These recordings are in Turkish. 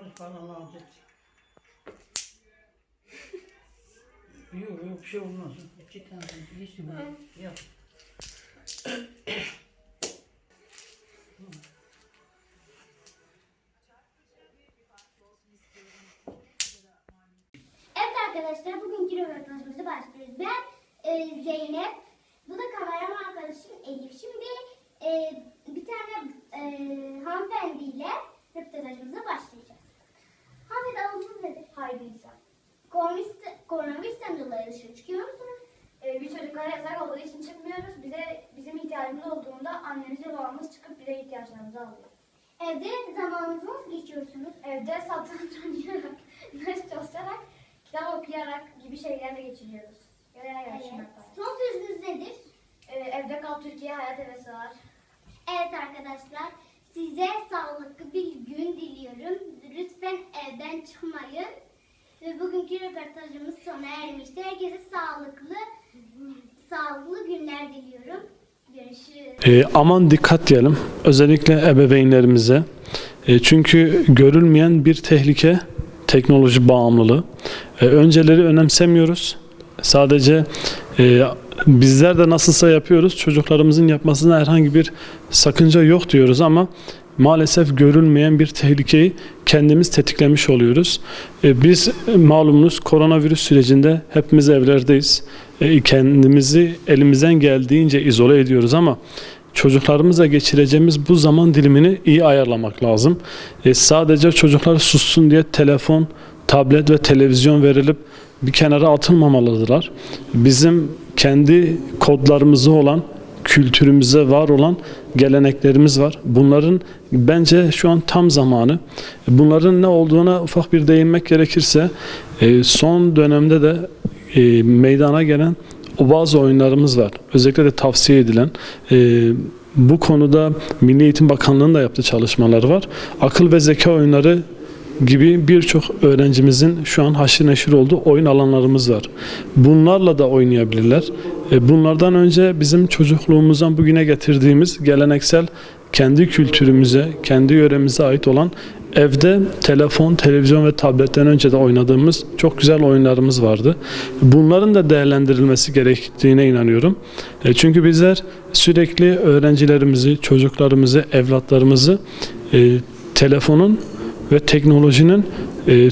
Bunları falan alacak. Yok bir şey olmaz. 2 tane iyisin. Yap. Evet arkadaşlar, bugünkü röportajımıza başlıyoruz. Ben Zeynep, bu da kameraman arkadaşım Elif. Şimdi bir tane hanımefendiyle röportajımıza başlayacağız. Hanımefendi, adınız nedir? Haydi insan. Koronavirüsten dolayı dışarı çıkıyor musunuz? Biz çocuklara yasak olduğu için çıkmıyoruz. Bizim ihtiyacımız olduğunda annemiz ve babamız çıkıp bize ihtiyaçlarımızı alıyor. Evde zamanınızı nasıl geçiyorsunuz? Evde satranç oynayarak, ders çalışarak, kitap okuyarak gibi şeylerle geçiriyoruz. Veya yarışmak var. Son sözünüz nedir? Evde kal Türkiye, hayat hevesi var. Evet arkadaşlar, size sağlıklı bir gün diliyorum. Lütfen evden çıkmayın. Ve bugünkü röportajımız sona ermiştir. Herkese sağlıklı günler diliyorum. Görüşürüz. Aman dikkat diyelim. Özellikle ebeveynlerimize. Çünkü görülmeyen bir tehlike teknoloji bağımlılığı. Önceleri önemsemiyoruz. Sadece bizler de nasılsa yapıyoruz. Çocuklarımızın yapmasına herhangi bir sakınca yok diyoruz ama maalesef görülmeyen bir tehlikeyi kendimiz tetiklemiş oluyoruz. Biz malumunuz koronavirüs sürecinde hepimiz evlerdeyiz. Kendimizi elimizden geldiğince izole ediyoruz ama çocuklarımızla geçireceğimiz bu zaman dilimini iyi ayarlamak lazım. Sadece çocuklar sussun diye telefon, tablet ve televizyon verilip bir kenara atılmamalıdırlar. Bizim kendi kodlarımızı olan, kültürümüze var olan geleneklerimiz var. Bunların bence şu an tam zamanı. Bunların ne olduğuna ufak bir değinmek gerekirse son dönemde de meydana gelen o bazı oyunlarımız var. Özellikle de tavsiye edilen bu konuda Milli Eğitim Bakanlığı'nın da yaptığı çalışmaları var. Akıl ve zeka oyunları gibi birçok öğrencimizin şu an haşır neşir olduğu oyun alanlarımız var. Bunlarla da oynayabilirler. Bunlardan önce bizim çocukluğumuzdan bugüne getirdiğimiz geleneksel kendi kültürümüze, kendi yöremize ait olan evde telefon, televizyon ve tabletten önce de oynadığımız çok güzel oyunlarımız vardı. Bunların da değerlendirilmesi gerektiğine inanıyorum. Çünkü bizler sürekli öğrencilerimizi, çocuklarımızı, evlatlarımızı telefonun ve teknolojinin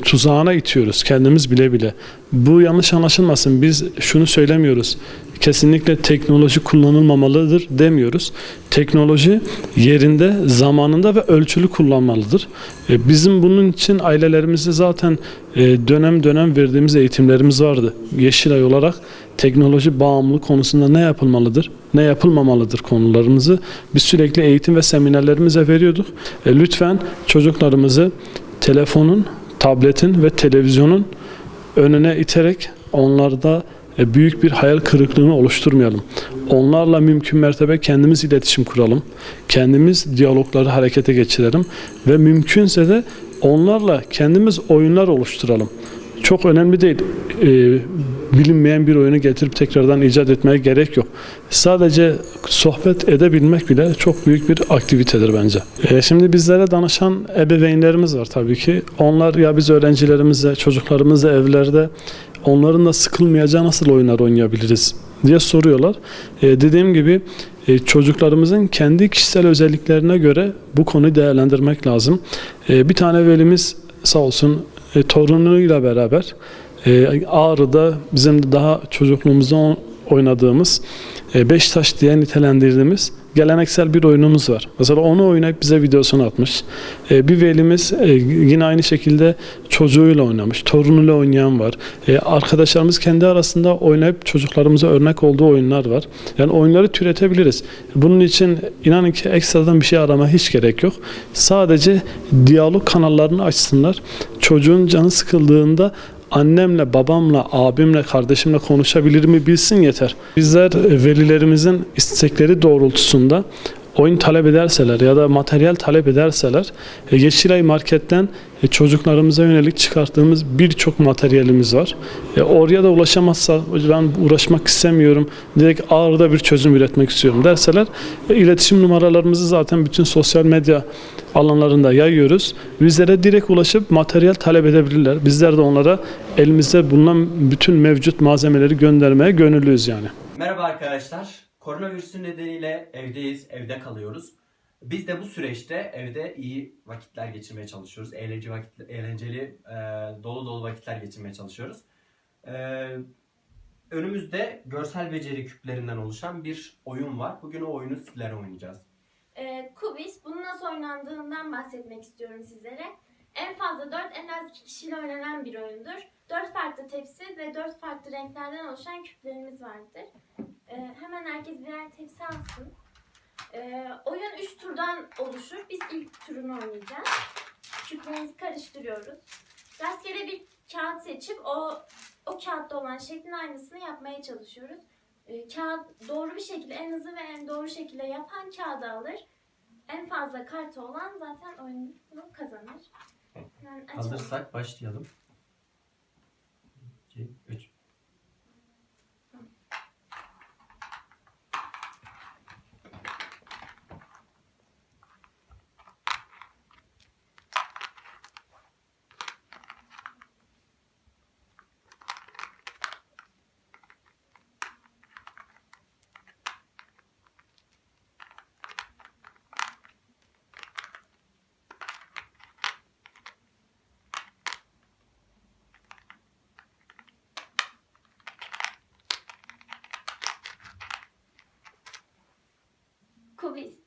tuzağına itiyoruz kendimiz bile bile. Bu yanlış anlaşılmasın. Biz şunu söylemiyoruz. Kesinlikle teknoloji kullanılmamalıdır demiyoruz. Teknoloji yerinde, zamanında ve ölçülü kullanmalıdır. Bizim bunun için ailelerimize zaten dönem dönem verdiğimiz eğitimlerimiz vardı. Yeşilay olarak teknoloji bağımlılığı konusunda ne yapılmalıdır, ne yapılmamalıdır konularımızı biz sürekli eğitim ve seminerlerimize veriyorduk. Lütfen çocuklarımızı telefonun, tabletin ve televizyonun önüne iterek onlarda büyük bir hayal kırıklığını oluşturmayalım. Onlarla mümkün mertebe kendimiz iletişim kuralım. Kendimiz diyalogları harekete geçirelim ve mümkünse de onlarla kendimiz oyunlar oluşturalım. Çok önemli değil. Bilinmeyen bir oyunu getirip tekrardan icat etmeye gerek yok. Sadece sohbet edebilmek bile çok büyük bir aktivitedir bence. Şimdi bizlere danışan ebeveynlerimiz var tabii ki. Onlar ya biz öğrencilerimizle, çocuklarımızla evlerde onların da sıkılmayacağı nasıl oyunlar oynayabiliriz diye soruyorlar. Dediğim gibi çocuklarımızın kendi kişisel özelliklerine göre bu konuyu değerlendirmek lazım. Bir tane velimiz sağ olsun torunuyla beraber Ağrı'da bizim de daha çocukluğumuzda oynadığımız Beştaş diye nitelendirdiğimiz geleneksel bir oyunumuz var. Mesela onu oynayıp bize videosunu atmış. Bir velimiz yine aynı şekilde çocuğuyla oynamış, torunuyla oynayan var. Arkadaşlarımız kendi arasında oynayıp çocuklarımıza örnek olduğu oyunlar var. Yani oyunları türetebiliriz. Bunun için inanın ki ekstradan bir şey arama hiç gerek yok. Sadece diyalog kanallarını açsınlar. Çocuğun canı sıkıldığında annemle, babamla, abimle, kardeşimle konuşabilir mi bilsin yeter. Bizler velilerimizin istekleri doğrultusunda oyun talep ederseler ya da materyal talep ederseler Yeşilay Market'ten çocuklarımıza yönelik çıkarttığımız birçok materyalimiz var. Oraya da ulaşamazsa ben uğraşmak istemiyorum, direkt Ağrı'da bir çözüm üretmek istiyorum derseler iletişim numaralarımızı zaten bütün sosyal medya alanlarında yayıyoruz. Bizlere direkt ulaşıp materyal talep edebilirler. Bizler de onlara elimizde bulunan bütün mevcut malzemeleri göndermeye gönüllüyüz yani. Merhaba arkadaşlar. Koronavirüsün nedeniyle evdeyiz, evde kalıyoruz. Biz de bu süreçte evde iyi vakitler geçirmeye çalışıyoruz. Eğlenceli, dolu dolu vakitler geçirmeye çalışıyoruz. Önümüzde görsel beceri küplerinden oluşan bir oyun var. Bugün o oyunu sizlerle oynayacağız. Kubis, bunun nasıl oynandığından bahsetmek istiyorum sizlere. En fazla 4, en az 2 kişiyle oynanan bir oyundur. 4 farklı tepsi ve 4 farklı renklerden oluşan küplerimiz vardır. Hemen herkes birer tepsi alsın. Oyun 3 turdan oluşur. Biz ilk turunu oynayacağız. Küplerimizi karıştırıyoruz. Rastgele bir kağıt seçip o kağıtta olan şeklin aynısını yapmaya çalışıyoruz. Kağıt doğru bir şekilde, en hızlı ve en doğru şekilde yapan kağıdı alır. En fazla kartı olan zaten oyunu kazanır. Yani açalım. Hazırsak başlayalım. 2, 3. Kubis.